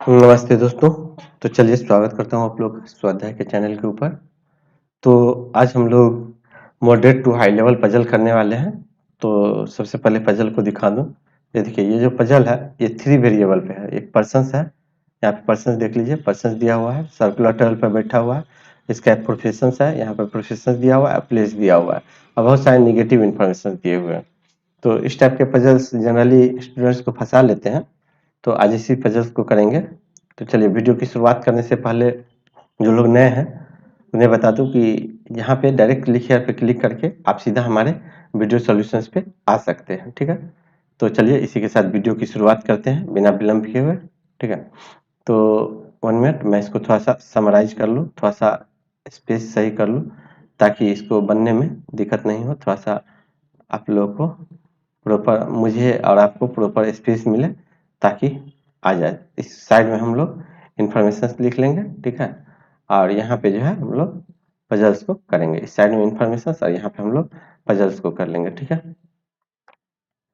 नमस्ते दोस्तों। तो चलिए स्वागत करता हूँ आप लोग स्वाध्याय के चैनल के ऊपर। तो आज हम लोग moderate to high level puzzle करने वाले हैं। तो सबसे पहले पजल को दिखा दूँ। ये देखिए, ये जो पजल है ये 3 वेरिएबल पे है। एक पर्सन्स है, यहाँ पे पर्सन्स देख लीजिए, पर्सन्स दिया हुआ है, सर्कुलर टेबल पर बैठा हुआ है। इसका प्रोफेशंस है, यहाँ पर प्रोफेशंस दिया हुआ है, प्लेस दिया हुआ है और बहुत सारे निगेटिव इन्फॉर्मेशन दिए हुए हैं। तो इस टाइप के पजल्स जनरली स्टूडेंट्स को फंसा लेते हैं। तो आज इसी पजल्स को करेंगे। तो चलिए, वीडियो की शुरुआत करने से पहले जो लोग नए हैं उन्हें बता दूं कि यहाँ पे डायरेक्ट क्लिक हेयर पे क्लिक करके आप सीधा हमारे वीडियो सॉल्यूशंस पे आ सकते हैं। ठीक है, तो चलिए इसी के साथ वीडियो की शुरुआत करते हैं बिना विलंब किए हुए। ठीक है, तो 1 मिनट मैं इसको थोड़ा सा समराइज कर लूँ, थोड़ा सा स्पेस सही कर लूँ ताकि इसको बनने में दिक्कत नहीं हो। थोड़ा सा आप लोगों को प्रॉपर, मुझे और आपको प्रॉपर स्पेस मिले ताकि आ जाए। इस साइड में हम लोग इंफॉर्मेशन लिख लेंगे। ठीक है, और यहाँ पे जो है हम लोग पजल्स को करेंगे। इस साइड में इंफॉर्मेशन और यहाँ पे हम लोग पजल्स को कर लेंगे। ठीक है,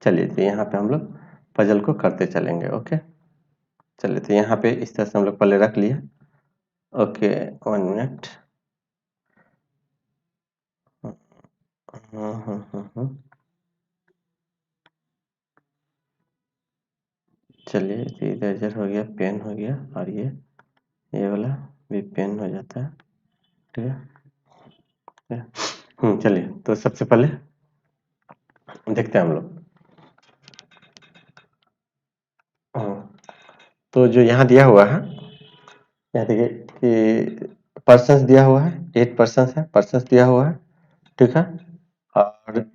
चलिए तो यहाँ पे हम लोग पजल को करते चलेंगे। ओके, चलिए तो यहाँ पे इस तरह से हम लोग पहले रख लिए। Okay, 1 minute. चलिए, इधर इधर हो गया, पेन हो गया, और ये वाला भी पेन हो जाता है। ठीक है, चलिए तो सबसे पहले देखते हैं हम लोग। तो जो यहाँ दिया हुआ है, यहाँ देखिए कि पर्सन्स दिया हुआ है, 8 पर्सन्स है, पर्सन्स दिया हुआ है। ठीक है, और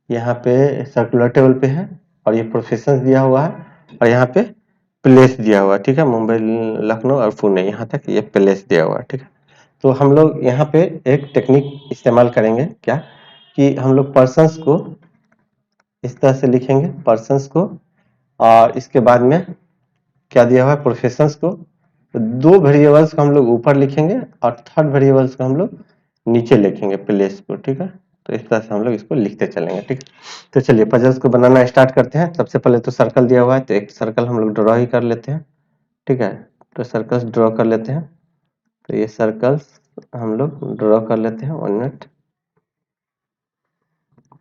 यहाँ पे सर्कुलर टेबल पे है, और ये प्रोफेशंस दिया हुआ है, और यहाँ पे प्लेस दिया हुआ है। ठीक है, मुंबई, लखनऊ और पुणे, यहाँ तक ये प्लेस दिया हुआ है। ठीक है, तो हम लोग यहाँ पे एक टेक्निक इस्तेमाल करेंगे, क्या कि हम लोग पर्सन्स को इस तरह से लिखेंगे, पर्सन्स को, और इसके बाद में क्या दिया हुआ है, प्रोफेशंस को। तो 2 वेरिएबल्स को हम लोग ऊपर लिखेंगे और थर्ड वेरिएबल्स को हम लोग नीचे लिखेंगे, प्लेस को। ठीक है, तो इस तरह से हम लोग इसको लिखते चलेंगे। ठीक है, तो चलिए पजल्स को बनाना स्टार्ट करते हैं। सबसे पहले तो सर्कल दिया हुआ है, तो एक सर्कल हम लोग ड्रॉ ही कर लेते हैं। ठीक है, तो सर्कल्स ड्रॉ कर लेते हैं। तो ये सर्कल्स हम लोग ड्रॉ कर लेते हैं। 1 मिनट।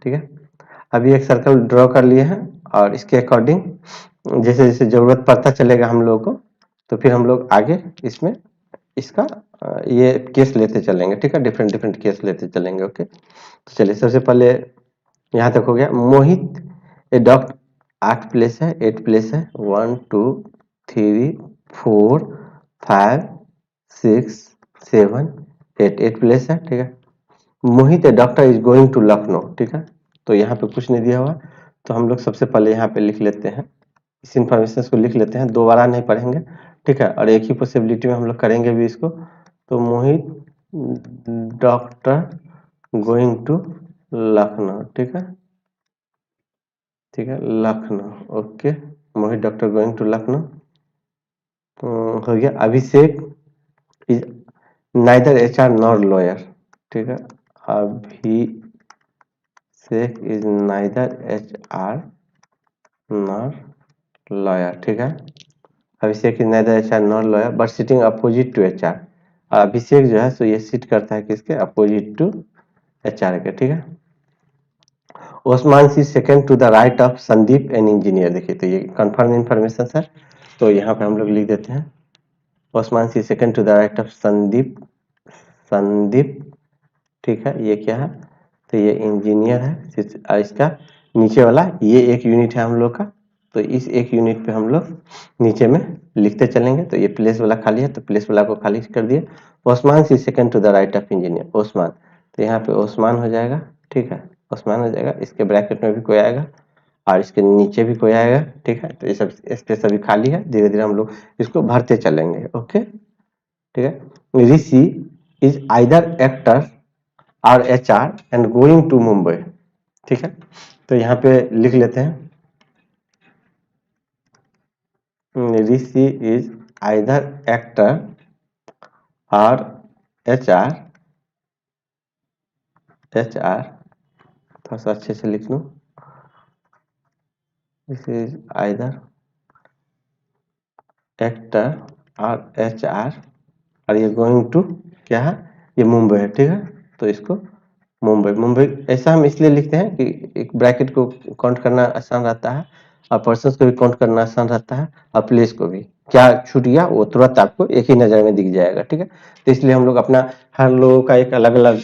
ठीक है, अभी एक सर्कल ड्रॉ कर लिए हैं, और इसके अकॉर्डिंग जैसे जैसे जरूरत पड़ता चलेगा हम लोगों को, तो फिर हम लोग आगे इसमें इसका ये केस लेते चलेंगे। ठीक है, डिफरेंट डिफरेंट केस लेते चलेंगे। ओके, तो चलिए सबसे पहले यहाँ तक हो गया। मोहित ए डॉग, 8 प्लेस है, 8 प्लेस है, 1 2 3 4 5 6 7 8, 8 प्लेस है। ठीक है, Mohit a doctor is going to Lucknow. ठीक है, तो यहाँ पे कुछ नहीं दिया हुआ, तो हम लोग सबसे पहले यहाँ पे लिख लेते हैं, इस इंफॉर्मेशन को लिख लेते हैं, दोबारा नहीं पढ़ेंगे। ठीक है, और एक ही पॉसिबिलिटी में हम लोग करेंगे भी इसको। तो Mohit doctor going to Lucknow. ठीक है, ठीक है, Lucknow. Okay, Mohit doctor going to Lucknow. हो गया। Abhishek is neither HR nor lawyer. ठीक है, Abhishek is neither HR nor lawyer. ठीक है, Abhishek is neither HR nor lawyer but sitting opposite to HR. Abhishek जो है सो ये सिट करता है किसके, अपोजिट टू एचआर के। ठीक है, Osman sees second to the right of Sandeep an engineer. देखिए, तो ये कंफर्म इंफॉर्मेशन है, तो यहाँ पे हम लोग लिख देते हैं Osman sees second to the right of Sandeep, Sandeep. ठीक है, ये क्या है, तो ये इंजीनियर है। और इसका नीचे वाला ये एक यूनिट है हम लोग का, तो इस एक यूनिट पे हम लोग नीचे में लिखते चलेंगे। तो ये प्लेस वाला खाली है, तो प्लेस वाला को खाली कर दिए। Osman sees second to the right of engineer, Osman, तो यहाँ पे ओस्मान हो जाएगा। ठीक है, ओस्मान हो जाएगा, इसके ब्रैकेट में भी कोई आएगा और इसके नीचे भी कोई आएगा। ठीक है, तो ये सब स्पेस अभी खाली है, धीरे धीरे हम लोग इसको भरते चलेंगे। ओके, ठीक है, Rishi is either actor or HR and going to Mumbai. ठीक है, तो यहाँ पे लिख लेते हैं Rishi is either actor or HR, HR थोड़ा सा अच्छे से लिख लूँ, Rishi is either actor or HR, और ये गोइंग टू क्या है, ये मुंबई है, ठीक है। तो इसको मुंबई, मुंबई ऐसा हम इसलिए लिखते हैं कि एक ब्रैकेट को काउंट करना आसान रहता है, और पर्सन को भी काउंट करना आसान रहता है, और प्लेस को भी, क्या छूट गया वो तुरंत आपको एक ही नज़र में दिख जाएगा, ठीक है। तो इसलिए हम लोग अपना, हर लोगों का एक अलग अलग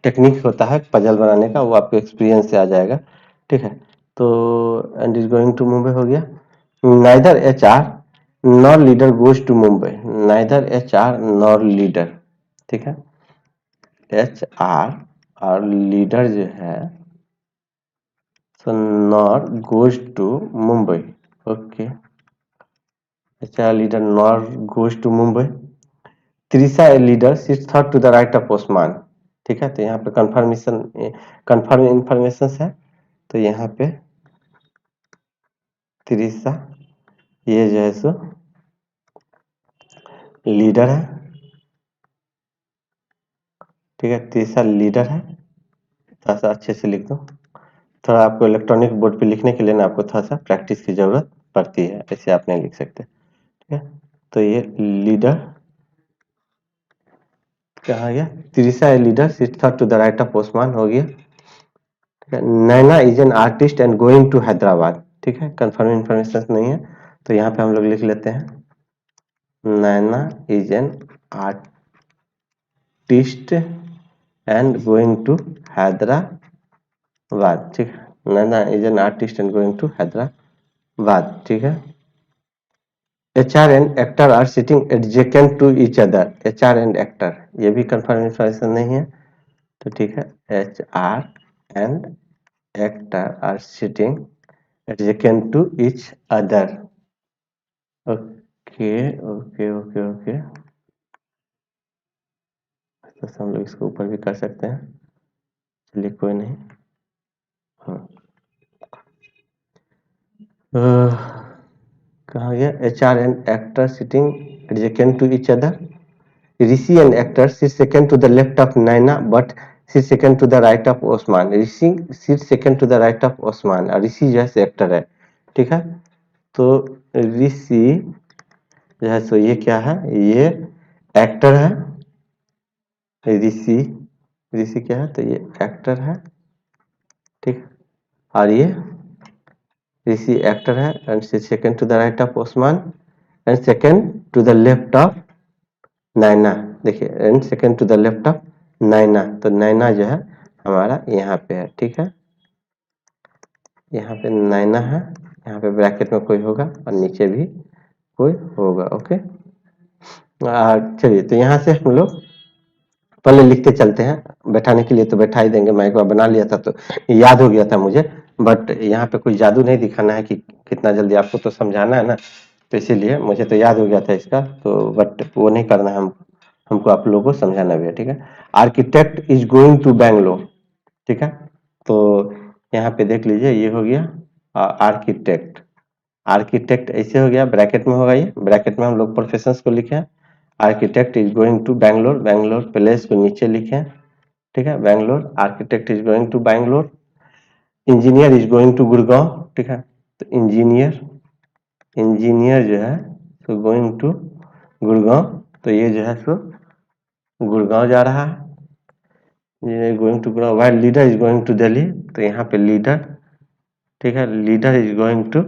टेक्निक होता है पजल बनाने का, वो आपको एक्सपीरियंस से आ जाएगा, ठीक है। तो and is going to Mumbai हो गया। Neither HR nor leader goes to Mumbai, neither HR nor leader, ठीक है। HR और लीडर जो है सो nor goes to Mumbai, okay. HR leader nor goes to Mumbai. Trisha a leader sits third to the right of Osman, ठीक है। तो यहाँ पे कंफर्म इंफॉर्मेशन है, तो यहाँ पे त्रिशा ये जो है सो लीडर है, ठीक है। त्रिशा लीडर है, थोड़ा सा अच्छे से लिख दो। थोड़ा आपको इलेक्ट्रॉनिक बोर्ड पे लिखने के लिए ना आपको थोड़ा सा प्रैक्टिस की जरूरत पड़ती है, ऐसे आप नहीं लिख सकते, ठीक है। तो ये लीडर कहा गया, Trisha a leader sits third to the right of Osman हो गया, ठीक है। Naina is an artist and going to Hyderabad, ठीक है। कंफर्म इन्फॉर्मेशन नहीं है, तो यहाँ पे हम लोग लिख लेते हैं Naina is an artist and going to Hyderabad, ठीक है। Naina is an artist and going to Hyderabad, ठीक है। HR and actor are sitting adjacent to each other, HR and actor ये भी कंफर्म इन्फॉर्मेशन नहीं है, तो ठीक है। HR and actor are sitting adjacent to each other, okay okay okay okay. तो हम लोग इसको ऊपर भी कर सकते हैं, चलिए कोई नहीं। हाँ कहाँ गया, HR and actor sitting adjacent to each other. Rishi and actor sit second to the left of Naina, but sit second to the right of Osman. Rishi sit second to the right of Osman. और ऋषि जो है actor है, ठीक है। तो ऋषि जो है सो ये क्या है, ये एक्टर है। ऋषि ऋषि क्या है, तो ये एक्टर है, ठीक। और ये ऋषि एक्टर है, and sit second to the right of Osman, and second to the left of Naina, देखिए and second to the left of Naina. तो नैना जो है हमारा यहाँ पे है, ठीक है। यहाँ पे नैना है, यहाँ पे ब्रैकेट में कोई होगा और नीचे भी कोई होगा, ओके। चलिए तो यहाँ से हम लोग पहले लिखते चलते हैं, बैठाने के लिए तो बैठा ही देंगे, मैं एक बार बना लिया था तो याद हो गया था मुझे, बट यहाँ पे कोई जादू नहीं दिखाना है कि कितना जल्दी, आपको तो समझाना है ना, तो इसीलिए मुझे तो याद हो गया था इसका, तो बट वो नहीं करना है हमको आप लोगों को समझाना भी है, ठीक है। Architect is going to Bangalore, ठीक है। तो यहाँ पे देख लीजिए ये हो गया आर्किटेक्ट, आर्किटेक्ट ऐसे हो गया, ब्रैकेट में होगा, ये ब्रैकेट में हम लोग प्रोफेशंस को लिखे हैं। Architect is going to Bangalore, Bangalore place को नीचे लिखे हैं, ठीक है। Bangalore, architect is going to Bangalore. Engineer is going to Gurgaon, ठीक है। तो इंजीनियर, इंजीनियर जो है तो गोइंग टू गुड़गांव, तो ये जो है सो गुड़गांव जा रहा है, ये going to Gurgaon. While leader is going to Delhi, तो यहाँ पे लीडर, ठीक है, leader is going to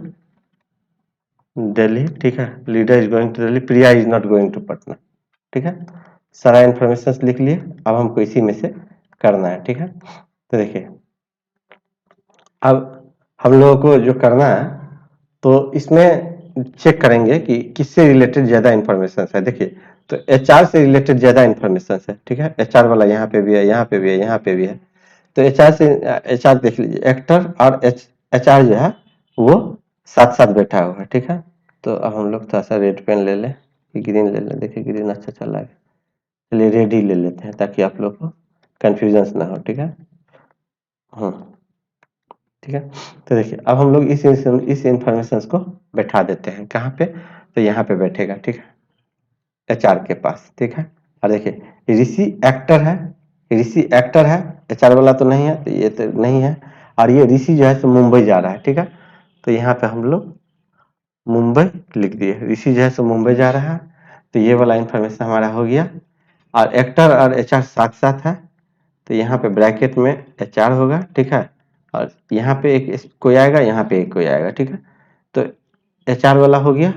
Delhi, ठीक है। Leader is going to Delhi. Priya is not going to Patna, ठीक है। सारा इन्फॉर्मेशन लिख लिए, अब हमको इसी में से करना है, ठीक है। तो देखिए अब हम लोगों को जो करना है, तो इसमें चेक करेंगे कि किससे रिलेटेड ज्यादा इन्फॉर्मेशन है। देखिए तो HR से रिलेटेड ज्यादा इन्फॉर्मेशन है, ठीक है। HR वाला यहाँ पे भी है, यहाँ पे भी है, यहाँ पे भी है। तो HR देख लीजिए, एक्टर और HR जो है वो साथ साथ बैठा हुआ है, ठीक है। तो अब हम लोग थोड़ा सा रेड पेन ले लें, ग्रीन ले लें, देखिए ग्रीन अच्छा चल रहा है, चलिए रेड ही ले लेते हैं ताकि आप लोग को कंफ्यूजन ना हो, ठीक है। हाँ ठीक है। तो देखिए अब हम लोग इस इंफॉर्मेशन को बैठा देते हैं, कहाँ पे, तो यहाँ पे बैठेगा, ठीक है, HR के पास, ठीक है। और देखिए ऋषि एक्टर है, ऋषि एक्टर है, HR वाला तो नहीं है, तो ये तो नहीं है। और ये ऋषि जो है तो मुंबई जा रहा है, ठीक है। तो यहाँ पे हम लोग मुंबई लिख दिए, ऋषि जो है सो मुंबई जा रहा है, तो ये वाला इंफॉर्मेशन हमारा हो गया। और एक्टर और एचआर साथ साथ है, तो यहाँ पे ब्रैकेट में एचआर होगा, ठीक है, और यहाँ पे एक कोई आएगा, यहाँ पे एक कोई आएगा, ठीक है। तो एचआर वाला हो गया,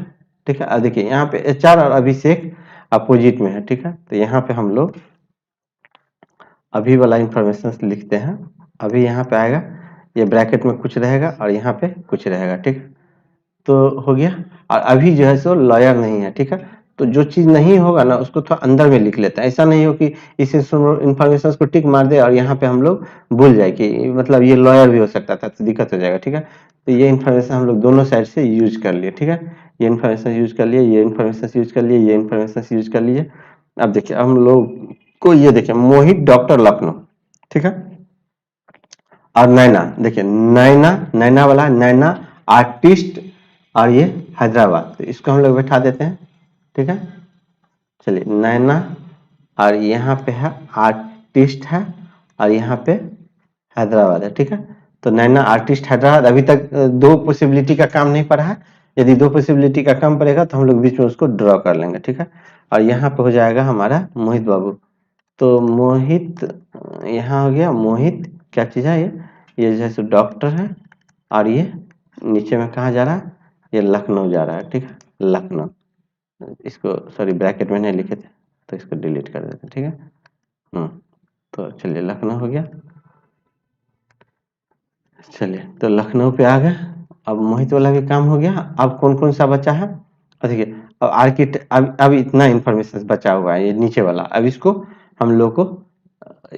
ठीक है। अब देखिए यहाँ पे एचआर और अभिषेक अपोजिट में है, ठीक है। तो यहाँ पे हम लोग अभी वाला इंफॉर्मेशन लिखते हैं। अभी यहाँ पे आएगा, ये ब्रैकेट में कुछ रहेगा और यहाँ पे कुछ रहेगा, ठीक। तो हो गया। और अभी जो है सो लॉयर नहीं है, ठीक है। तो जो चीज नहीं होगा ना उसको थोड़ा अंदर में लिख लेता है। ऐसा नहीं हो कि इस इंफॉर्मेशन को टिक मार दे और यहाँ पे हम लोग भूल जाए कि मतलब ये लॉयर भी हो सकता था, तो दिक्कत हो जाएगा, ठीक है। तो ये इन्फॉर्मेशन हम लोग दोनों साइड से यूज कर लिए, ठीक है। ये इन्फॉर्मेशन यूज कर लिए, ये इन्फॉर्मेशन यूज कर लिए, ये इन्फॉर्मेशन यूज कर लिए। अब देखिए हम लोग को ये देखिए मोहित डॉक्टर लखनऊ, ठीक है। और नैना, देखिए नैना, नैना वाला नैना आर्टिस्ट, और ये हैदराबाद, तो इसको हम लोग बैठा देते हैं, ठीक है। चलिए नैना, और यहाँ पे है आर्टिस्ट है, और यहाँ पे हैदराबाद है, ठीक है। तो नैना आर्टिस्ट हैदराबाद, अभी तक दो पॉसिबिलिटी का काम नहीं पड़ा है। यदि दो पॉसिबिलिटी का काम पड़ेगा तो हम लोग बीच में उसको ड्रॉ कर लेंगे, ठीक है। और यहाँ पे हो जाएगा हमारा मोहित बाबू। तो मोहित यहाँ हो गया, मोहित क्या चीज़ है ये जैसे डॉक्टर है, और ये नीचे में कहाँ जा रहा है, ये लखनऊ जा रहा है, ठीक है, लखनऊ। इसको सॉरी ब्रैकेट में नहीं लिखे थे, तो इसको डिलीट कर देते हैं, ठीक है। तो चलिए लखनऊ हो गया। चलिए तो लखनऊ पे आ गए। अब मोहित वाला भी काम हो गया। अब कौन कौन सा बचा है, और देखिए अब आर्किटेक्ट, अब इतना इंफॉर्मेशन बचा हुआ है ये नीचे वाला। अब इसको हम लोग को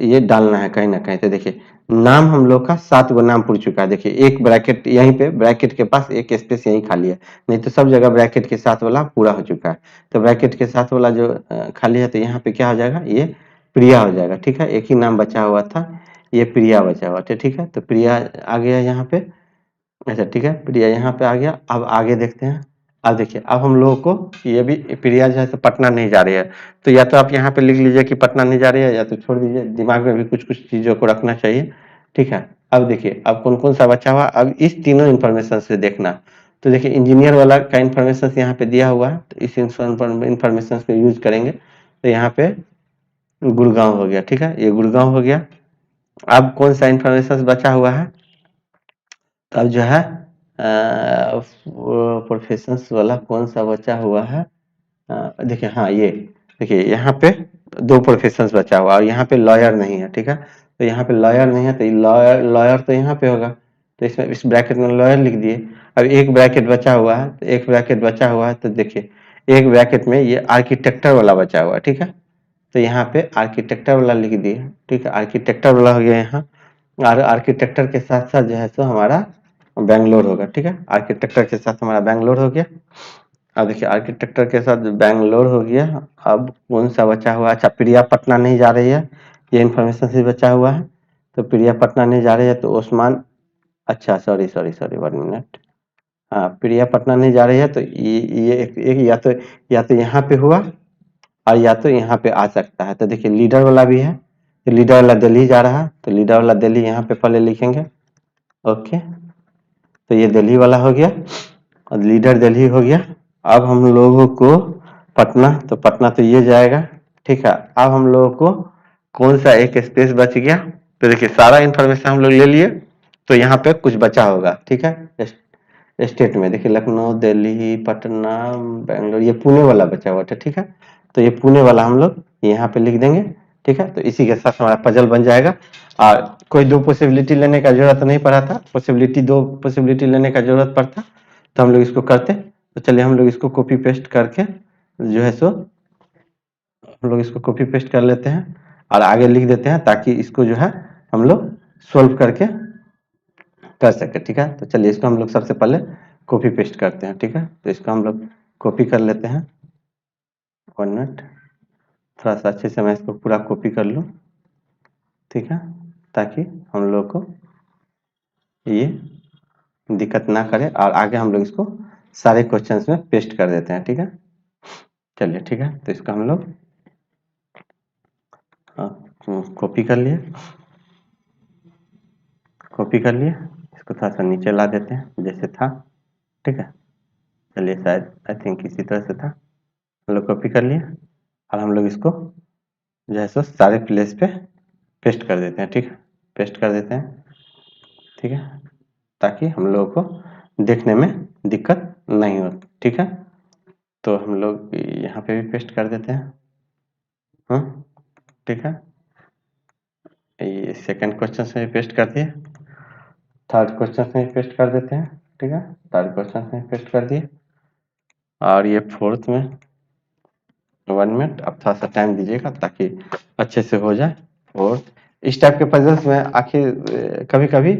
ये डालना है कहीं ना कहीं। तो देखिए नाम हम लोग का 7 गो नाम पूछ चुका है। देखिए एक ब्रैकेट यहीं पे, ब्रैकेट के पास एक स्पेस यहीं खाली है, नहीं तो सब जगह ब्रैकेट के साथ वाला पूरा हो चुका है। तो ब्रैकेट के साथ वाला जो खाली है, तो यहाँ पे क्या हो जाएगा, ये प्रिया हो जाएगा, ठीक है। एक ही नाम बचा हुआ था, ये प्रिया बचा हुआ था, ठीक है। तो प्रिया आ गया यहाँ पे, अच्छा ठीक है, प्रिया यहाँ पे आ गया। अब आगे देखते हैं। अब देखिए अब हम लोगों को ये भी प्रिया जो है तो पटना नहीं जा रही है, तो या तो आप यहाँ पे लिख लीजिए कि पटना नहीं जा रही है, या तो छोड़ दीजिए, दिमाग में भी कुछ कुछ चीज़ों को रखना चाहिए, ठीक है। अब देखिए अब कौन कौन सा बचा हुआ, अब इस तीनों इन्फॉर्मेशन से देखना। तो देखिए इंजीनियर वाला का इन्फॉर्मेशन यहाँ पे दिया हुआ है, तो इस इन्फॉर्मेशन को यूज करेंगे। तो यहाँ पे गुड़गांव हो गया, ठीक है, ये गुड़गांव हो गया। अब कौन सा इन्फॉर्मेशन बचा हुआ है, तो अब जो है प्रोफेशंस वाला कौन सा बचा हुआ है, देखिए हाँ ये देखिए यहाँ पे 2 प्रोफेशंस बचा हुआ, और यहाँ पे लॉयर नहीं है, ठीक है। तो यहाँ पे लॉयर नहीं है, तो लॉयर लॉयर तो यहाँ पे होगा, तो इसमें इस ब्रैकेट में लॉयर लिख दिए। अब एक ब्रैकेट बचा हुआ है, तो एक ब्रैकेट बचा हुआ है, तो देखिए एक ब्रैकेट में ये आर्किटेक्टर वाला बचा हुआ है, ठीक है। तो यहाँ पे आर्किटेक्टर वाला लिख दिए, ठीक है, आर्किटेक्टर वाला हो गया यहाँ। और आर्किटेक्टर के साथ साथ जो है सो हमारा बैंगलोर होगा, ठीक है। आर्किटेक्टर के साथ हमारा बैंगलोर हो गया। अब देखिए आर्किटेक्टर के साथ बैंगलोर हो गया। अब कौन सा बचा हुआ, अच्छा प्रिया पटना नहीं जा रही है, ये इन्फॉर्मेशन से बचा हुआ है। तो प्रिया पटना नहीं जा रही है, तो ओस्मान, अच्छा सॉरी सॉरी सॉरी 1 मिनट, हाँ प्रिया पटना नहीं जा रही है, तो ये एक या तो यहाँ पे हुआ, और या तो यहाँ पे आ सकता है। तो देखिए लीडर वाला भी है, तो लीडर वाला दिल्ली जा रहा है, तो लीडर वाला दिल्ली यहाँ पे पहले लिखेंगे, ओके। तो ये दिल्ली वाला हो गया, और लीडर दिल्ली हो गया। अब हम लोगों को पटना, तो पटना तो ये जाएगा, ठीक है। अब हम लोगों को कौन सा एक स्पेस बच गया, तो देखिए सारा इंफॉर्मेशन हम लोग ले लिए, तो यहाँ पे कुछ बचा होगा, ठीक है। स्टेट में देखिए लखनऊ, दिल्ली, पटना, बेंगलोर, ये पुणे वाला बचा हुआ था, ठीक है। तो ये पुणे वाला हम लोग यहाँ पे लिख देंगे, ठीक है। तो इसी के साथ हमारा पजल बन जाएगा। और कोई 2 पॉसिबिलिटी लेने का जरूरत नहीं पड़ा था, 2 पॉसिबिलिटी लेने का जरूरत पड़ता तो हम लोग इसको करते। तो चलिए हम लोग इसको कॉपी पेस्ट करके जो है सो हम लोग इसको कॉपी पेस्ट कर लेते हैं, और आगे लिख देते हैं, ताकि इसको जो है हम लोग सोल्व करके कर सके, ठीक है। तो चलिए इसको हम लोग सबसे पहले कॉपी पेस्ट करते हैं, ठीक है। तो इसको हम लोग कॉपी कर लेते हैं, 1 मिनट, थोड़ा सा अच्छे से मैं इसको पूरा कॉपी कर लूँ, ठीक है, ताकि हम लोग को ये दिक्कत ना करे, और आगे हम लोग इसको सारे क्वेश्चंस में पेस्ट कर देते हैं, ठीक है। चलिए ठीक है, तो इसको हम लोग कॉपी कर लिए, इसको थोड़ा सा नीचे ला देते हैं जैसे था, ठीक है। चलिए शायद आई थिंक इसी तरह से था, हम लोग कॉपी कर लिए और हम लोग इसको जो है सो सारे प्लेस पे पेस्ट कर देते हैं। ठीक है, पेस्ट कर देते हैं। ठीक है, ताकि हम लोगों को देखने में दिक्कत नहीं हो। ठीक है, तो हम लोग यहाँ पे भी पेस्ट कर देते हैं। ठीक है, ये सेकंड क्वेश्चन में पेस्ट कर दिए, थर्ड क्वेश्चन में पेस्ट कर देते हैं। ठीक है, थर्ड क्वेश्चन में पेस्ट कर दिए और ये फोर्थ में 1 मिनट। अब थोड़ा सा टाइम दीजिएगा ताकि अच्छे से हो जाए। और इस टाइप के पजल्स में आखिर कभी कभी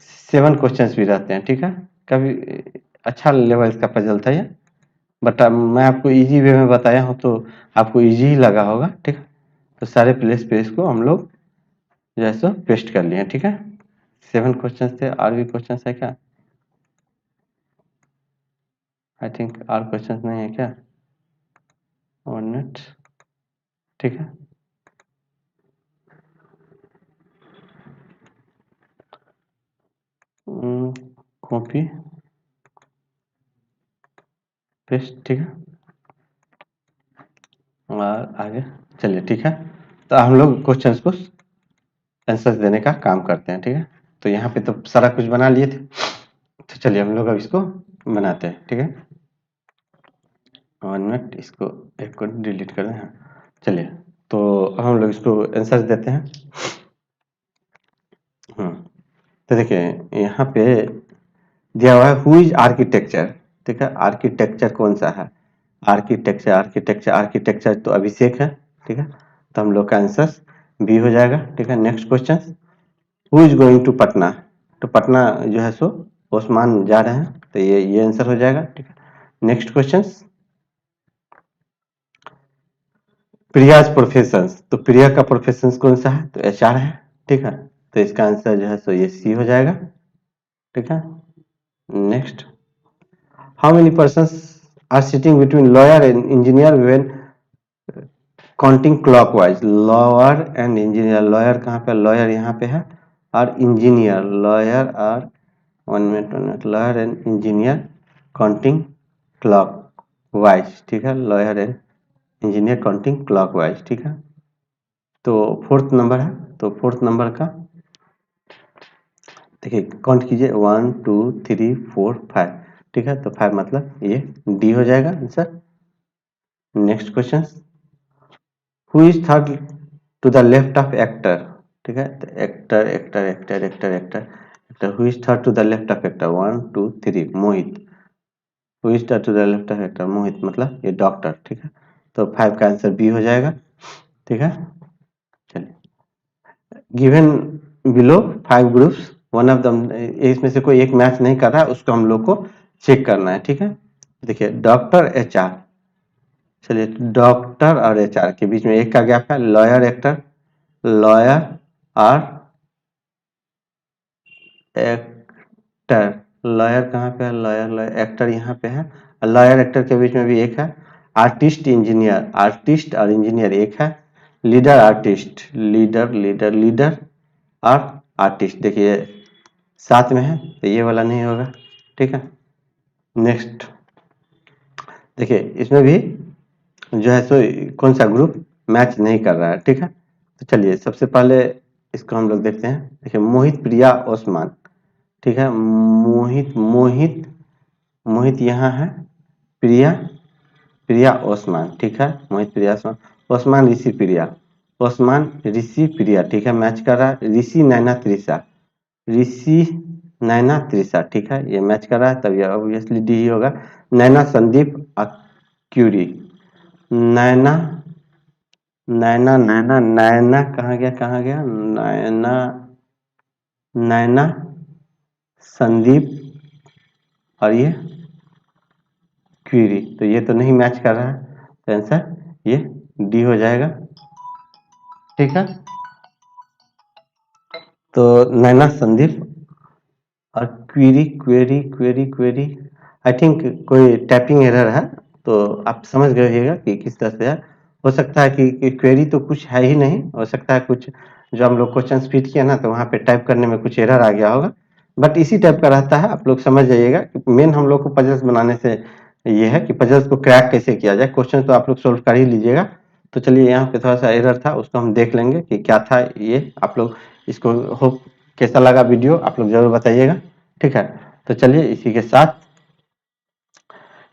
7 क्वेश्चंस भी रहते हैं। ठीक है, कभी अच्छा लेवल का पजल था ये, बट मैं आपको इजी वे में बताया हूँ तो आपको इजी ही लगा होगा। ठीक है, तो सारे प्लेस पे इसको हम लोग जैसे पेस्ट कर लिए। ठीक है, 7 क्वेश्चंस थे। और भी क्वेश्चंस है क्या? आई थिंक और क्वेश्चंस नहीं है क्या? 1 मिनट। ठीक है, कॉपी पेस्ट। ठीक है, और आगे चलिए। ठीक है, तो हम लोग क्वेश्चंस को आंसर्स देने का काम करते हैं। ठीक है, तो यहाँ पे तो सारा कुछ बना लिए थे, तो चलिए हम लोग अब इसको बनाते हैं। ठीक है, 1 मिनट, इसको एक को डिलीट कर दें। चलिए, तो हम लोग इसको आंसर्स देते हैं। तो देखिए यहाँ पे दिया हुआ है हु इज आर्किटेक्चर। ठीक है, आर्किटेक्चर कौन सा है? आर्किटेक्चर आर्किटेक्चर आर्किटेक्चर तो अभिषेक है। ठीक है, तो हम लोग का आंसर बी हो जाएगा। ठीक है, next question, who is going to Patna? तो पटना जो है सो ओस्मान जा रहे हैं, तो ये आंसर हो जाएगा। ठीक है, नेक्स्ट क्वेश्चन, प्रियाज प्रोफेशन। तो प्रिया का प्रोफेशन कौन सा है? तो एचआर है। ठीक है, तो इसका आंसर जो है सो ये सी हो जाएगा। ठीक है, next, how many persons are sitting between lawyer and engineer when counting clockwise? Lawyer and engineer, lawyer कहाँ पे? लॉयर यहाँ पे है, और इंजीनियर लॉयर और 1 minute lawyer and engineer counting clockwise. ठीक है, lawyer and engineer counting clockwise. ठीक है, तो फोर्थ नंबर है, तो फोर्थ नंबर का देखिए काउंट कीजिए, 1 2 3 4 5। ठीक है, तो 5 मतलब ये डी हो जाएगा answer. Next question, who is third to the left of actor? ठीक है, तो actor actor actor actor actor actor, who is third to the left of actor? 1 2 3 Mohit. Who is third to the left of actor? Mohit मतलब ये doctor. ठीक है, तो 5 का answer B हो जाएगा। ठीक है, चलिए, given below 5 groups, one of them, इसमें से कोई एक मैच नहीं कर रहा है, उसको हम लोग को चेक करना है। ठीक है, देखिए डॉक्टर एचआर, चलिए डॉक्टर और एचआर के बीच में एक का गैप है, लॉयर एक्टर, लॉयर और एक्टर, लॉयर कहाँ पे है? लॉयर लॉयर एक्टर यहाँ पे है, लॉयर एक्टर के बीच में भी एक है, आर्टिस्ट इंजीनियर, आर्टिस्ट और इंजीनियर एक है, leader artist, leader leader leader और आर्टिस्ट, देखिए साथ में है, तो ये वाला नहीं होगा। ठीक है, नेक्स्ट, देखिए इसमें भी जो है सो कौन सा ग्रुप मैच नहीं कर रहा है। ठीक है, तो चलिए सबसे पहले इसको हम लोग देखते हैं। देखिए मोहित प्रिया ओस्मान। ठीक है, मोहित मोहित मोहित यहाँ है, प्रिया प्रिया ओस्मान। ठीक है, मोहित प्रिया ओस्मान, ओस्मान ऋषि प्रिया, ओस्मान ऋषि प्रिया। ठीक है, मैच कर रहा है, ऋषि नैना त्रिशा, ऋषि नैना त्रिशा। ठीक है, ये मैच कर रहा है, तब ये ऑब्वियसली डी ही होगा। नैना संदीप क्यूरी, नैना नैना नैना नैना कहाँ गया कहाँ गया? नैना नैना संदीप और ये क्यूरी, तो ये तो नहीं मैच कर रहा है, तो आंसर ये डी हो जाएगा। ठीक है, तो नैना संदीप और query query query query, I think कोई टाइपिंग एरर है, तो आप समझ गए होइएगा कि किस तरह से है। हो सकता है कि क्वेरी तो कुछ है ही नहीं, हो सकता है कुछ जो हम लोग क्वेश्चन फीड किया ना, तो वहाँ पे टाइप करने में कुछ एरर आ गया होगा, बट इसी टाइप का रहता है, आप लोग समझ जाइएगा। मेन हम लोग को पजल्स बनाने से ये है कि पजल्स को क्रैक कैसे किया जाए। क्वेश्चन तो आप लोग सोल्व कर ही लीजिएगा। तो चलिए यहाँ पे थोड़ा सा एरर था, उसको हम देख लेंगे कि क्या था ये। आप लोग इसको होप कैसा लगा वीडियो आप लोग जरूर बताइएगा, ठीक है। तो चलिए इसी के साथ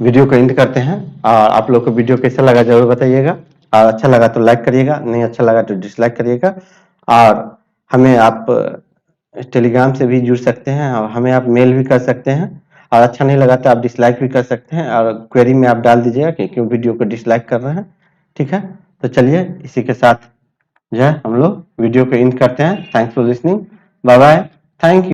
वीडियो को एंड करते हैं, और आप लोग को वीडियो कैसा लगा जरूर बताइएगा, और अच्छा लगा तो लाइक करिएगा, नहीं अच्छा लगा तो डिसलाइक करिएगा। और हमें आप टेलीग्राम से भी जुड़ सकते हैं, और हमें आप मेल भी कर सकते हैं, और अच्छा नहीं लगा तो आप डिसलाइक भी कर सकते हैं, और क्वेरी में आप डाल दीजिएगा कि क्यों वीडियो को डिसलाइक कर रहे हैं, ठीक है। तो चलिए इसी के साथ जो है हम लोग वीडियो को एंड करते हैं। Thanks for listening, bye bye, thank you.